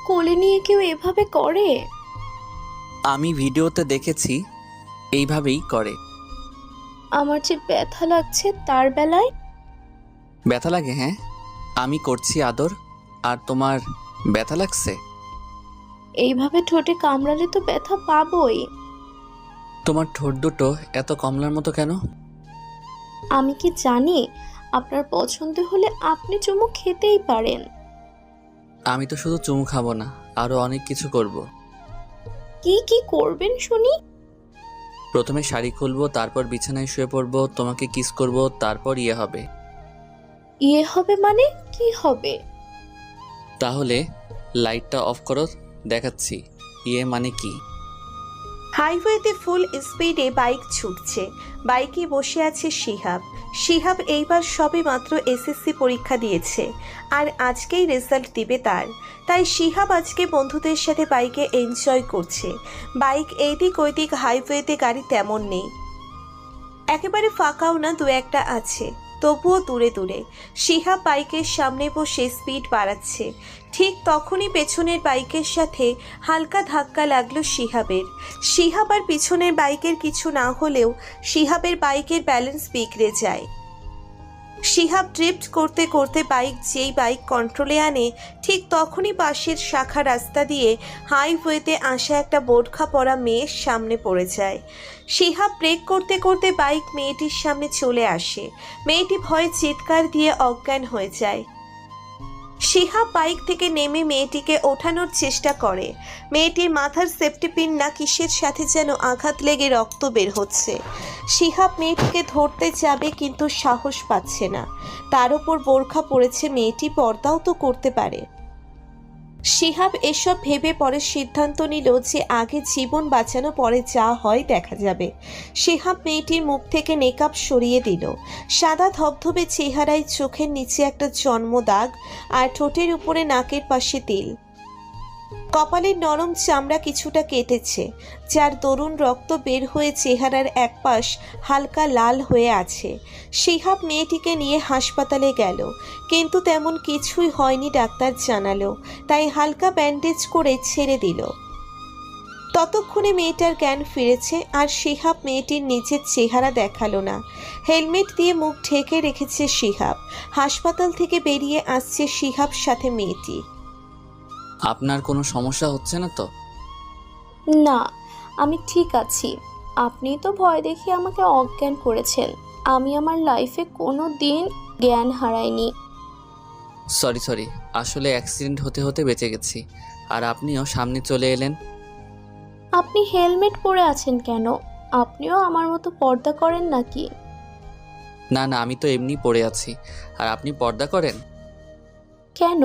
কোলে নিয়ে কেউ এভাবে করে? আমি ভিডিওতে দেখেছি এইভাবেই করে। আমার যে ব্যথা লাগছে তার বেলায়। ব্যথা লাগে? হ্যাঁ, আমি করছি আদর আর তোমার ব্যথা লাগছে? এইভাবে ঠোঁটে কামড়ালে তো ব্যথা পাবোই। তোমার ঠোঁট দুটো এত কমলার মতো কেন? আমি কি জানি? আপনার পছন্দ হলে আপনি চুমু খেতেই পারেন। আমি তো শুধু চুমু খাবো না, আরো অনেক কিছু করব। কি কি করবেন শুনি? প্রথমে শাড়ি খুলবো, তারপর বিছানায় শুয়ে পড়বো, তোমাকে কিস করব, তারপর ইয়ে হবে। ইয়ে হবে মানে কি হবে? তাহলে লাইটটা অফ করো, দেখাচ্ছি ইয়ে মানে কি। হাইওয়েতে ফুল স্পিডে বাইক ছুটছে। বাইকে বসে আছে শিহাব। শিহাব এইবার সবে মাত্র এসএসসি পরীক্ষা দিয়েছে আর আজকেই রেজাল্ট দিবে তার। তাই শিহাব আজকে বন্ধুদের সাথে বাইকে এনজয় করছে। বাইক এইদিক ওইদিক, হাইওয়েতে গাড়ি তেমন নেই, একেবারে ফাঁকাও না, দু একটা আছে, তবুও দূরে দূরে। শিহাব বাইকের সামনে বসে স্পিড বাড়াচ্ছে। ঠিক তখনই পেছনের বাইকের সাথে হালকা ধাক্কা লাগলো শিহাবের। শিহাব আর পিছনের বাইকের কিছু না হলেও শিহাবের বাইকের ব্যালেন্স বিগড়ে যায়। শিহাব ড্রিফট করতে করতে যেই বাইক কন্ট্রোলে আনে, ঠিক তখনই পাশের শাখা রাস্তা দিয়ে হাইওয়েতে আসা একটা বোরখা পরা মেয়ের সামনে পড়ে যায়। শিহাব ব্রেক করতে করতে বাইক মেয়েটির সামনে চলে আসে। মেয়েটি ভয়ে চিৎকার দিয়ে অজ্ঞান হয়ে যায়। শিহাব বাইক থেকে নেমে মেয়েটিকে ওঠানোর চেষ্টা করে। মেয়েটির মাথার সেফটি পিন না কিসের সাথে যেন আঘাত লেগে রক্ত বের হচ্ছে। শিহাব মেয়েটিকে ধরতে যাবে কিন্তু সাহস পাচ্ছে না। তার উপর বোরখা পরেছে মেয়েটি, পর্দাও তো করতে পারে। শিহাব এসব ভেবে পরে সিদ্ধান্ত নিল যে আগে জীবন বাঁচানো, পরে যা হয় দেখা যাবে। শিহাব মেয়েটির মুখ থেকে নেকআপ সরিয়ে দিল। সাদা ধবধবে চেহারায় চোখের নিচে একটা জন্ম দাগ আর ঠোঁটের উপরে নাকের পাশে তিল। কপালের নরম চামড়া কিছুটা কেটেছে, যার দরুন রক্ত বের হয়ে চেহারার এক পাশ হালকা লাল হয়ে আছে। শিহাব মেয়েটিকে নিয়ে হাসপাতালে গেল, কিন্তু তেমন কিছুই হয়নি ডাক্তার জানালো, তাই হালকা ব্যান্ডেজ করে ছেড়ে দিল। ততক্ষণে মেয়েটার জ্ঞান ফিরেছে আর শিহাব মেয়েটির নিচের চেহারা দেখালো না। হেলমেট দিয়ে মুখ ঢেকে রেখেছে শিহাব। হাসপাতাল থেকে বেরিয়ে আসছে শিহাব সাথে মেয়েটি। আপনার কোনো সমস্যা হচ্ছে না তো? না, আমি ঠিক আছি। আপনি তো ভয় দেখিয়ে আমাকে অজ্ঞান করেছেন। আমি আমার লাইফে কোনো দিন জ্ঞান হারাইনি। সরি, আসলে অ্যাক্সিডেন্ট হতে হতে বেঁচে গেছি, আর আপনিও সামনে চলে এলেন। আপনি হেলমেট পরে আছেন কেন? আপনিও আমার মতো পর্দা করেন নাকি? না, আমি তো এমনি পড়ে আছি। আর আপনি পর্দা করেন? কেন?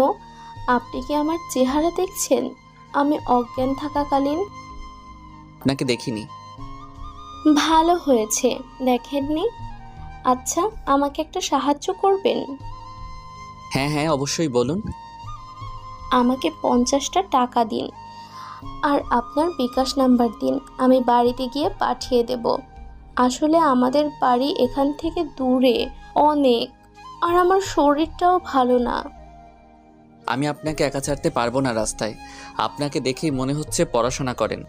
আপনি কি আমার চেহারা দেখছেন আমি অজ্ঞান থাকাকালীন? আপনাকে দেখিনি। ভালো হয়েছে দেখেননি। আচ্ছা, আমাকে একটা সাহায্য করবেন? হ্যাঁ, অবশ্যই বলুন। আমাকে 50টা টাকা দিন আর আপনার বিকাশ নাম্বার দিন, আমি বাড়িতে গিয়ে পাঠিয়ে দেব। আসলে আমাদের বাড়ি এখান থেকে দূরে অনেক, আর আমার শরীরটাও ভালো না। আমি আপনাকে একা ছাড়তে পারবো না রাস্তায়। আপনাকে দেখেই মনে হচ্ছে পড়াশোনা করেন।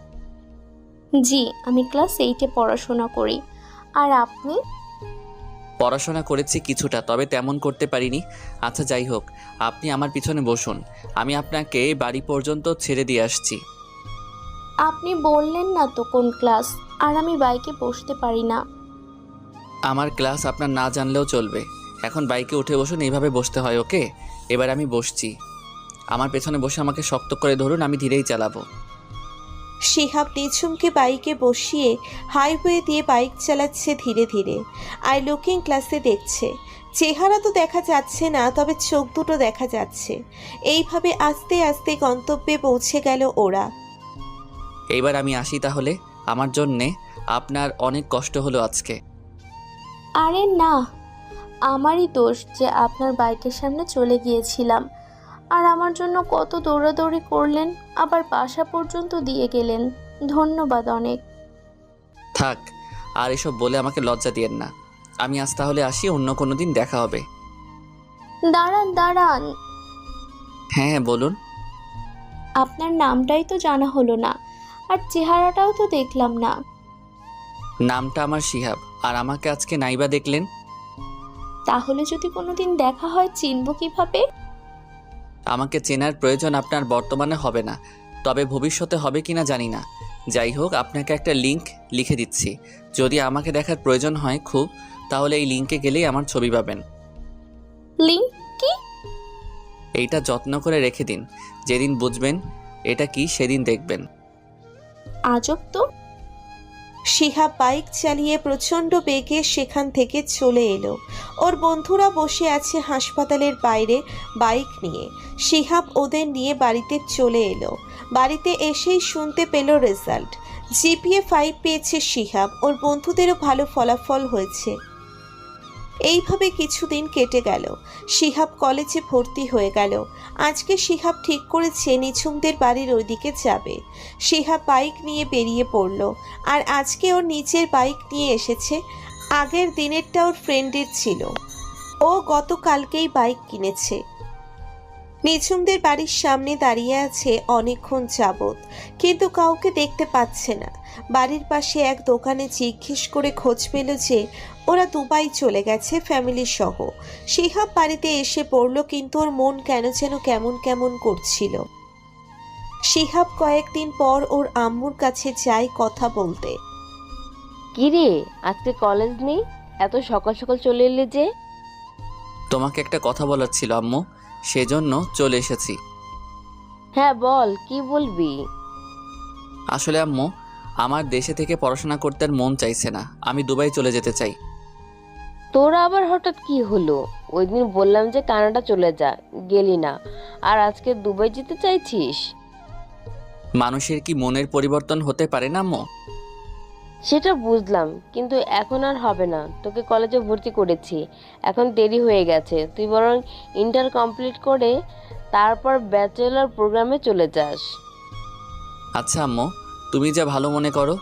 জি, আমি ক্লাস 8-এ পড়াশোনা করি। আর আপনি? পড়াশোনা করেছি কিছুটা, তবে তেমন করতে পারিনি। আচ্ছা যাই হোক, আপনি আমার পিছনে বসুন, আমি আপনাকে বাড়ি পর্যন্ত ছেড়ে দিয়ে আসছি। আপনি বললেন না তো কোন ক্লাস, আর আমি বাইকে বসতে পারি না। আমার ক্লাস আপনার না জানলেও চলবে। এখন বাইকে উঠে বসুন, এইভাবে বসতে হয়, ওকে? এবার আমি বসছি। আমার পেছনে বসে আমাকে শক্ত করে ধরুন, আমি ধীরেই চালাবো। শিহাব নিঝুমকে বাইকে বসিয়ে হাইওয়ে দিয়ে বাইক চালাচ্ছে ধীরে ধীরে, আর লুকিং ক্লাসে দেখছে। চেহারা তো দেখা যাচ্ছে না, তবে চোখ দুটো দেখা যাচ্ছে। এইভাবে আস্তে আস্তে গন্তব্যে পৌঁছে গেল ওরা। এইবার আমি আসি তাহলে। আমার জন্যে আপনার অনেক কষ্ট হলো আজকে। আরে না, আমারই দোষ যে আপনার বাইকের সামনে চলে গিয়েছিলাম, আর আমার জন্য কত দৌড়াদৌড়ি করলেন, আবার বাসা পর্যন্ত দিয়ে গেলেন। ধন্যবাদ অনেক। থাক, আর এসব বলে আমাকে লজ্জা দিয়েন না। আমি আজ তাহলে আসি, অন্য কোনো দিন দেখা হবে। দাঁড়ান দাঁড়ান। হ্যাঁ বলুন। আপনার নামটাই তো জানা হলো না, আর চেহারাটাও তো দেখলাম না। নামটা আমার শিহাব, আর আমাকে আজকে নাইবা দেখলেন। তাহলে যদি কোনোদিন দেখা হয় চিনব কিভাবে? আমাকে চেনার প্রয়োজন আপনার বর্তমানে হবে না, তবে ভবিষ্যতে হবে কিনা জানি না। যাই হোক, আপনাকে একটা লিংক লিখে দিচ্ছি। যদি আমাকে দেখার প্রয়োজন হয় খুব, তাহলে এই লিংকে গেলেই আমার ছবি পাবেন। লিঙ্ক কি? এইটা যত্ন করে রেখে দিন, যেদিন বুঝবেন এটা কি সেদিন দেখবেন। আজব তো। শিহাব বাইক চালিয়ে প্রচণ্ড বেগে সেখান থেকে চলে এলো। ওর বন্ধুরা বসে আছে হাসপাতালের বাইরে বাইক নিয়ে। শিহাব ওদের নিয়ে বাড়িতে চলে এলো। বাড়িতে এসেই শুনতে পেল রেজাল্ট। জিপিএ 5 পেয়েছে শিহাব। ওর বন্ধুদেরও ভালো ফলাফল হয়েছে। এইভাবে কিছুদিন কেটে গেল। শিহাব কলেজে ভর্তি হয়ে গেল। আজকে শিহাব ঠিক করেছে নিঝুমদের বাড়ির ওইদিকে যাবে। শিহাব বাইক নিয়ে বেরিয়ে পড়ল। আর আজকে ওর নিজের বাইক নিয়ে এসেছে। আগের দিনেরটা ওর ফ্রেন্ডের ছিল। ও গতকালকেই বাইক কিনেছে। নিঝুমদের বাড়ির সামনে দাঁড়িয়ে আছে অনেকক্ষণ যাবৎ, কিন্তু কাউকে দেখতে পাচ্ছে না। বাড়ির পাশে এক দোকানে জিজ্ঞেস করে খোঁজ পেল যে ওরা দুবাই চলে গেছে ফ্যামিলি সহ। শিহাব বাড়িতে এসে পড়ল, কিন্তু ওর মন কেন যেন কেমন কেমন করছিল। শিহাব কয়েকদিন পর ওর আম্মুর কাছে যায় কথা বলতে। কিরে, আজকে কলেজ নেই? এত সকাল সকাল চলে এলে যে? তোমাকে একটা কথা বলার ছিল আম্মু, সেজন্য চলে এসেছি। হ্যাঁ বল, কি বলবি? আসলে আম্মু, আমার দেশে থেকে পড়াশোনা করতে আর মন চাইছে না। আমি দুবাই চলে যেতে চাই। তোরা আবার হঠাৎ কি হলো? ওই দিন বললাম যে কানাডা চলে যা, গেলি না, আর আজকে দুবাই যেতে চাইছিস? মানুষের কি মনের পরিবর্তন হতে পারে না আম্মু? সেটা বুঝলাম, কিন্তু এখন আর হবে না। তোকে কলেজে ভর্তি করেছি, এখন দেরি হয়ে গেছে। তুই বরং ইন্টার কমপ্লিট করে তারপর ব্যাচেলর প্রোগ্রামে চলে যাস। আচ্ছা আম্মু, তুমি যা ভালো মনে করো।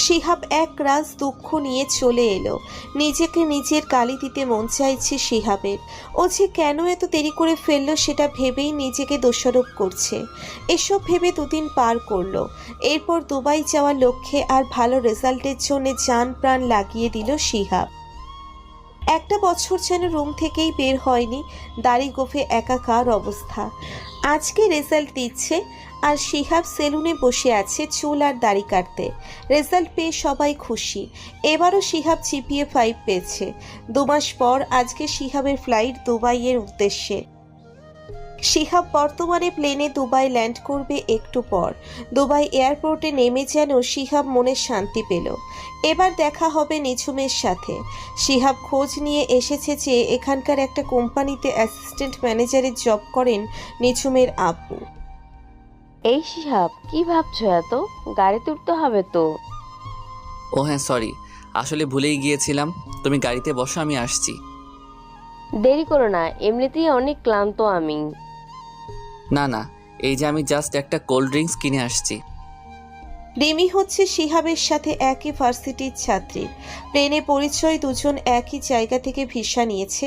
শিহাব এক রাজ দুঃখ নিয়ে চলে এলো। নিজেকে নিজের গালি দিতে মন চাইছে শিহাবের। ও যে কেন এত দেরি করে ফেললো সেটা ভেবেই নিজেকে দোষারোপ করছে। এসব ভেবে দুদিন পার করলো। এরপর দুবাই যাওয়ার লক্ষ্যে আর ভালো রেজাল্টের জন্য জান প্রাণ লাগিয়ে দিল শিহাব। একটা বছর যেন রুম থেকেই বের হয়নি। দাড়ি গোফে একাকার অবস্থা। আজকে রেজাল্ট দিচ্ছে আর শিহাব সেলুনে বসে আছে চুল আর দাড়ি কাটতে। রেজাল্ট পেয়ে সবাই খুশি। এবারও শিহাব জিপিএ 5 পেয়েছে। 2 মাস পর আজকে শিহাবের ফ্লাইট দুবাইয়ের উদ্দেশ্যে। শিহাব বর্তমানে প্লেনে দুবাই ল্যান্ড করবে একটু পর। দুবাই এয়ারপোর্টে নেমে যেন শিহাব মনে শান্তি পেল। এবার দেখা হবে নিঝুমের সাথে। শিহাব খোঁজ নিয়ে এসেছে যে এখানকার একটা কোম্পানিতে অ্যাসিস্ট্যান্ট ম্যানেজারের জব করেন নিঝুমের আব্বু। এই শিহাব, কি ভাবছো এত? গাড়িতে উঠতে হবে তো। ও হ্যাঁ, সরি, আসলে ভুলেই গিয়েছিলাম। তুমি গাড়িতে বসো, আমি আসছি। দেরি করো না, এমনিতেই অনেক ক্লান্ত আমি। না না, এই যে আমি জাস্ট একটা কোল্ড ড্রিঙ্কস কিনে আসছি। রিমি হচ্ছে শিহাবের সাথে একই ভার্সিটির ছাত্রী। প্লেনে পরিচয়, দুজন একই জায়গা থেকে ভিসা নিয়েছে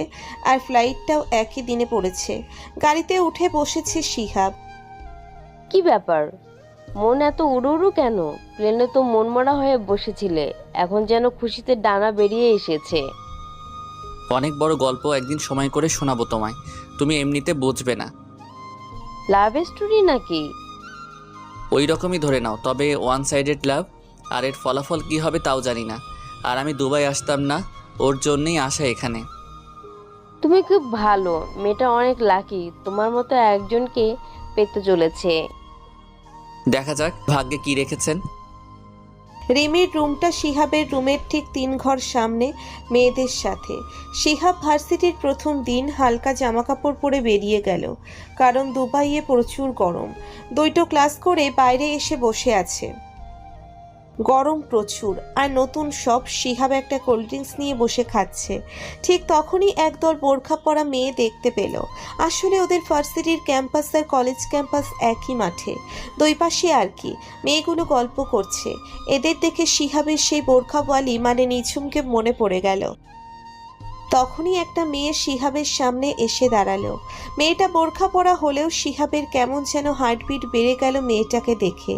আর ফ্লাইটটাও একই দিনে পড়েছে। গাড়িতে উঠে বসেছে শিহাব। কি ব্যাপার, মন এত উড়ু উড়ু কেন? প্লেনে তো মনমরা হয়ে বসেছিলে, এখন যেন খুশিতে ডানা বেরিয়ে এসেছে। অনেক বড় গল্প একদিন সময় করে শোনাবো তোমায়, তুমি এমনিতে বুঝবে না। লাভ স্টোরি নাকি? ওই রকমই ধরে নাও, তবে ওয়ান সাইডেড লাভ। আর এর ফলাফল কি হবে তাও জানি না। আর আমি দুবাই আসতাম না, ওর জন্যই আসা এখানে। তুমি খুব ভালো, মেয়েটা অনেক লাকি, তোমার মতো একজনকে পেতে চলেছে। দেখা যাক ভাগ্যে কি রেখেছেন। রিমির রুমটা শিহাবের রুমের ঠিক 3 ঘর সামনে, মেয়েদের সাথে। শিহাব ভার্সিটির প্রথম দিন হালকা জামাকাপড় পরে বেরিয়ে গেল, কারণ দুবাইয়ে প্রচুর গরম। 2টো ক্লাস করে বাইরে এসে বসে আছে। গরম প্রচুর, আর নতুন সব। শিহাব একটা কোল্ড ড্রিঙ্কস নিয়ে বসে খাচ্ছে। ঠিক তখনই একদল বোরখা পরা মেয়ে দেখতে পেল। আসলে ওদের ভার্সিটির ক্যাম্পাস আর কলেজ ক্যাম্পাস একই মাঠে, 2 পাশে আর কি। মেয়েগুলো গল্প করছে। এদের দেখে শিহাবের সেই বোরখাওয়ালি মানে নিঝুমকে মনে পড়ে গেল। তখনই একটা মেয়ে শিহাবের সামনে এসে দাঁড়ালো। মেয়েটা বোরখা পরা হলেও শিহাবের কেমন যেন হার্টবিট বেড়ে গেল মেয়েটাকে দেখে।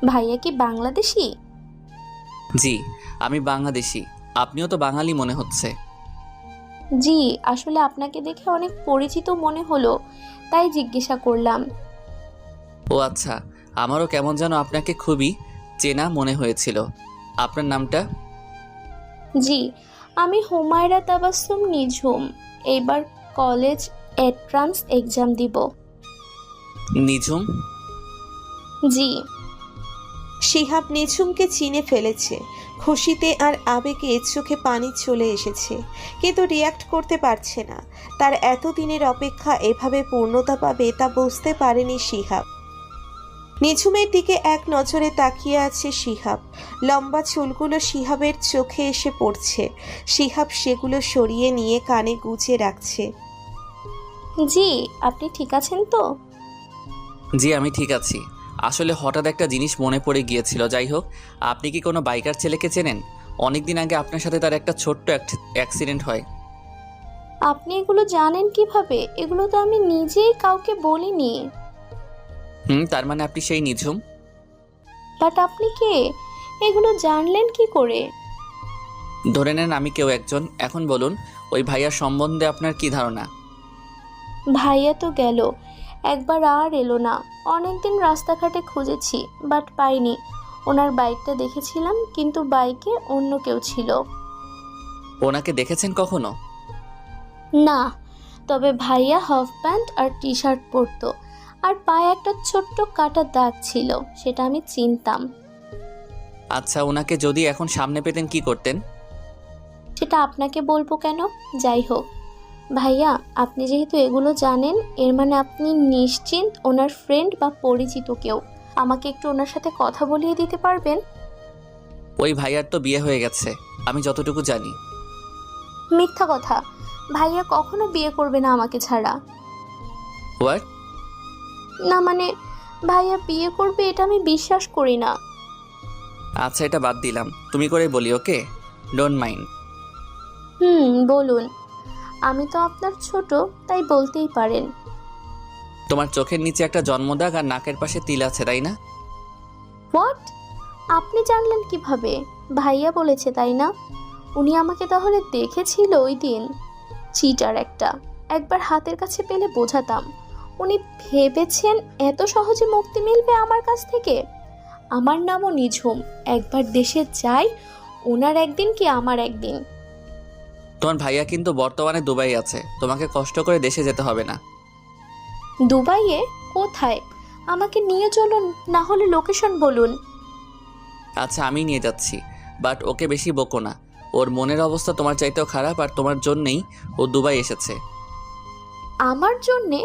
ভাইয়া কি বাংলাদেশি? জি, আমি বাংলাদেশি। আপনিও তো বাঙালি মনে হচ্ছে। জি, আসলে আপনাকে দেখে অনেক পরিচিত মনে হলো, তাই জিজ্ঞাসা করলাম। ও আচ্ছা, আমারও কেমন যেন আপনাকে খুবই চেনা মনে হয়েছিল। আপনার নামটা? জি, আমি হুমায়রা তাবাসসুম নিঝুম। এইবার কলেজ এন্ট্রান্স এক্সাম দিব। নিঝুম? জি। শিহাব নিঝুমকে চিনে ফেলেছে। খুশিতে আর আবেগে চোখে পানি চলে এসেছে, কিন্তু রিয়াক্ট করতে পারছে না। তার এতদিনের অপেক্ষা এভাবে পূর্ণতা পাবে তা বুঝতে পারেনি শিহাব। নিঝুমের দিকে এক নজরে তাকিয়ে আছে শিহাব। লম্বা চুলগুলো শিহাবের চোখে এসে পড়ছে। শিহাব সেগুলো সরিয়ে নিয়ে কানে গুজে রাখছে। জি, আপনি ঠিক আছেন তো? জি, আমি ঠিক আছি। আসলে হঠাৎ একটা জিনিস মনে পড়ে গিয়েছিল। যাই হোক, আপনি কি কোনো বাইকার ছেলেকে চেনেন? অনেক দিন আগে আপনার সাথে তার একটা ছোট্ট অ্যাক্সিডেন্ট হয়। আপনি এগুলো জানেন কিভাবে? এগুলো তো আমি নিজেই কাউকে বলিনি। তার মানে আপনি সেই নিঝুম? বাট আপনি কে? এগুলো জানলেন কি করে? ধরে নেন আমি কেউ একজন। এখন বলুন, ওই ভাইয়ার সম্বন্ধে আপনার কি ধারণা? ভাইয়া তো গেল, একবার আর এলো না। অনেকদিন রাস্তাঘাটে খুঁজেছি, বাট পাইনি। ওনার বাইকটা দেখেছিলাম, কিন্তু বাইকে অন্য কেউ ছিল। ওনাকে দেখেছেন কখনো? না, তবে ভাইয়া হাফ প্যান্ট আর টি শার্ট পরতো, আর পায়ে একটা ছোট্ট কাটা দাগ ছিল, সেটা আমি চিনতাম। আচ্ছা, ওনাকে যদি এখন সামনে পেতেন কি করতেন? সেটা আপনাকে বলবো কেন? যাই হোক ভাইয়া, আপনি যেহেতু এগুলো জানেন, এর মানে আপনি নিশ্চিন্ত ওনার ফ্রেন্ড বা পরিচিত কেউ। আমাকে একটু ওনার সাথে কথা বলিয়ে দিতে পারবেন? ওই ভাইয়ার তো বিয়ে হয়ে গেছে, আমি যতটুকু জানি। মিথ্যা কথা, ভাইয়া কখনো বিয়ে করবে না আমাকে ছাড়া। হোয়াট? না মানে, ভাইয়া বিয়ে করবে এটা আমি বিশ্বাস করি না। আচ্ছা, এটা বাদ দিলাম, তুমি করে বলি, ওকে? Don't mind. বলুন। আমি তো আপনার ছোট, তাই বলতেই পারেন। তোমার চোখের নিচে একটা জন্মদাগ আর নাকের পাশে তিল আছে, তাই না? হোয়াট? আপনি জানলেন কিভাবে? ভাইয়া বলেছে, তাই না? উনি আমাকে তাহলে দেখেছিল ওই দিন? চিটার একটা। একবার হাতের কাছে পেলে বোঝাতাম। উনি ভেবেছেন এত সহজে মুক্তি মিলবে আমার কাছ থেকে? আমার নামও নিঝুম। একবার দেশে যাই, ওনার একদিন কি আমার একদিন। তোমার ভাইয়া কিন্তু বর্তমানে দুবাই আছে, তোমাকে কষ্ট করে দেশে যেতে হবে না। দুবাইয়ে? কোথায়? আমাকে নিয়ে চলুন, না হলে লোকেশন বলুন। আচ্ছা, আমি নিয়ে যাচ্ছি, বাট ওকে বেশি বকো না। ওর মনের অবস্থা তোমার চাইতেও খারাপ, আর তোমার জন্যেই ও দুবাই এসেছে। আমার জন্যে?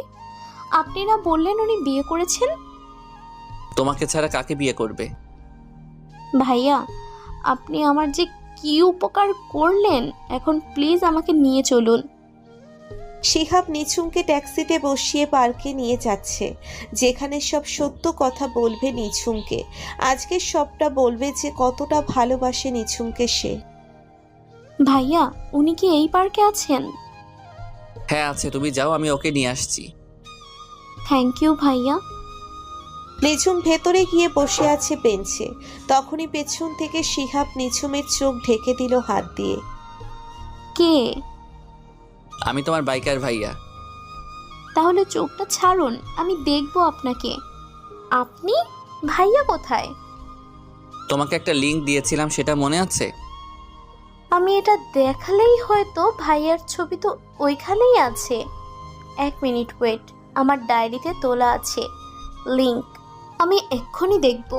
আপনি না বললেন উনি বিয়ে করেছেন? তোমাকে ছাড়া কাকে বিয়ে করবে? ভাইয়া, আপনি আমার যে কি উপকার করলেন, এখন প্লিজ আমাকে নিয়ে চলুন। শিহাব নিঝুমকে ট্যাক্সিতে বসিয়ে পার্কে নিয়ে যাচ্ছে, যেখানে সব সত্য কথা বলবে নিঝুমকে। আজকে সবটা বলবে যে কতটা ভালোবাসে নিঝুমকে সে। ভাইয়া, উনি কি এই পার্কে আছেন? হ্যাঁ আছে, তুমি যাও, আমি ওকে নিয়ে আসছি। থ্যাংক ইউ ভাইয়া। নিঝুম ভেতরে গিয়ে বসে আছে বেঞ্চে। তখনই পেছন থেকে শিহাব নিঝুমের চোখ ঢেকে দিল হাত দিয়ে। কে? আমি তোমার বাইকার ভাইয়া। তাহলে চোখটা ছাড়ুন, আমি দেখবো আপনাকে। আপনি? ভাইয়া কোথায়? তোমাকে একটা লিংক দিয়েছিলাম, সেটা মনে আছে? আমি এটা দেখালেই হয়তো ভাইয়ার ছবি তো ওইখানেই আছে। এক মিনিট ওয়েট, আমার ডায়েরিতে তোলা আছে লিংক, আমি এক্ষুনি দেখব।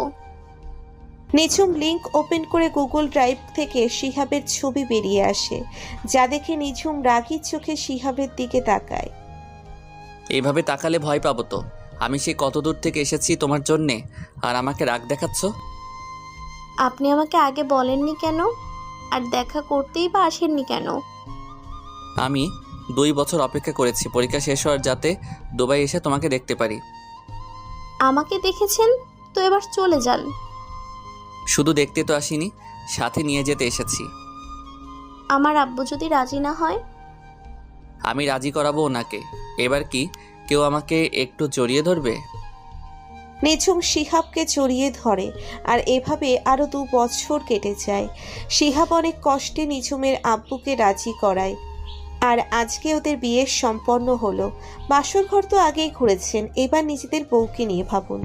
নিঝুম লিংক ওপেন করে গুগল ড্রাইভ থেকে শিহাবের ছবি বেরিয়ে আসে, যা দেখে নিঝুম রাগী চোখে শিহাবের দিকে তাকায়। এইভাবে তাকালে ভয় পাবো তো। আমি সেই কত দূর থেকে এসেছি তোমার জন্যে, আর আমাকে রাগ দেখাচ্ছ? আপনি আমাকে আগে বলেননি কেন? আর দেখা করতেই বা আসেননি কেন? আমি 2 বছর অপেক্ষা করেছি পরীক্ষা শেষ হওয়ার, যাতে দুবাই এসে তোমাকে দেখতে পারি। আমাকে দেখেছেন তো, এবার চলে যান। শুধু দেখতে তো আসিনি, সাথে নিয়ে যেতে এসেছি। আমার আব্বু যদি রাজি না হয়? আমি রাজি করাবো ওনাকে। এবার কি কেউ আমাকে একটু জড়িয়ে ধরবে? নিঝুম শিহাবকে জড়িয়ে ধরে আর এভাবে আরো 2 বছর কেটে যায়। শিহাব অনেক কষ্টে নিঝুমের আব্বুকে রাজি করায় আর আজকে ওদের বিয়ে সম্পন্ন হলো। বাসর ঘর তো আগেই ঘুরেছেন, এবার নিজেদের বউকে নিয়ে ভাবুন।